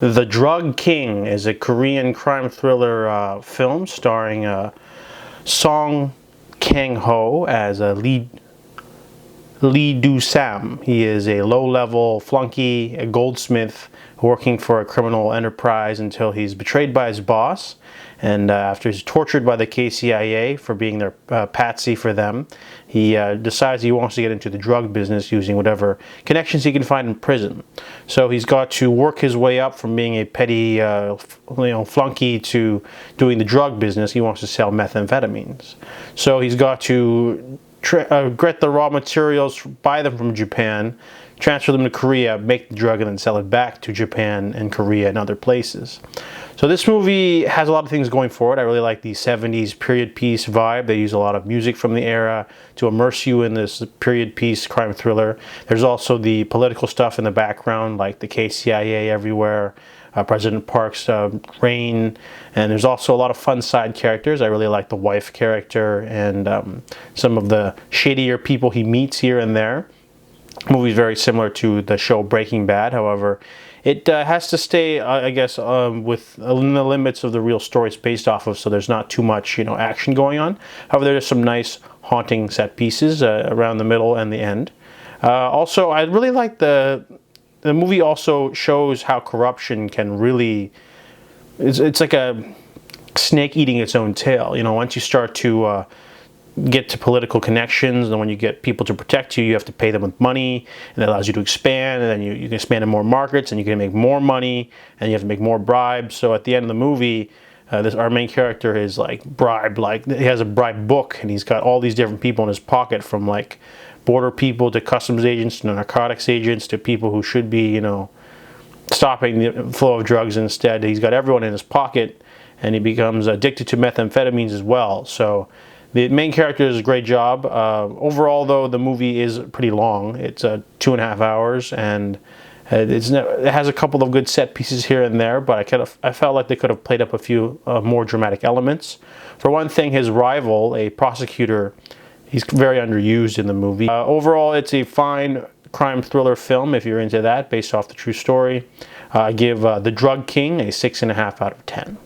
The Drug King is a Korean crime thriller film starring Song Kang-Ho as a Lee Do-sam. He is a low-level flunkie, a goldsmith, working for a criminal enterprise until he's betrayed by his boss. And after he's tortured by the KCIA for being their patsy for them, he decides he wants to get into the drug business using whatever connections he can find in prison. So he's got to work his way up from being a petty flunky to doing the drug business. He wants to sell methamphetamines. So he's got to get the raw materials, buy them from Japan, transfer them to Korea, make the drug, and then sell it back to Japan and Korea and other places. So this movie has a lot of things going for it. I really like the 70s period piece vibe. They use a lot of music from the era to immerse you in this period piece crime thriller. There's also the political stuff in the background, like the KCIA everywhere, President Park's reign, and there's also a lot of fun side characters. I really like the wife character and some of the shadier people he meets here and there. The movie is very similar to the show Breaking Bad. However, it has to stay, I guess, within the limits of the real story it's based off of, so there's not too much, action going on. However, there's some nice haunting set pieces around the middle and the end. Also, I really like the movie also shows how corruption can really, it's like a snake eating its own tail. Once you start to get to political connections, and when you get people to protect you, you have to pay them with money, and that allows you to expand, and then you can expand in more markets, and you can make more money, and you have to make more bribes. So at the end of the movie, our main character is bribed, he has a bribe book, and he's got all these different people in his pocket, from border people to customs agents to narcotics agents to people who should be, stopping the flow of drugs. Instead, he's got everyone in his pocket, and he becomes addicted to methamphetamines as well. So the main character does a great job. Overall, though, the movie is pretty long. It's 2.5 hours, and it has a couple of good set pieces here and there, but I felt like they could have played up a few more dramatic elements. For one thing, his rival, a prosecutor, he's very underused in the movie. Overall, it's a fine crime thriller film if you're into that, based off the true story. I give The Drug King a 6.5 out of 10.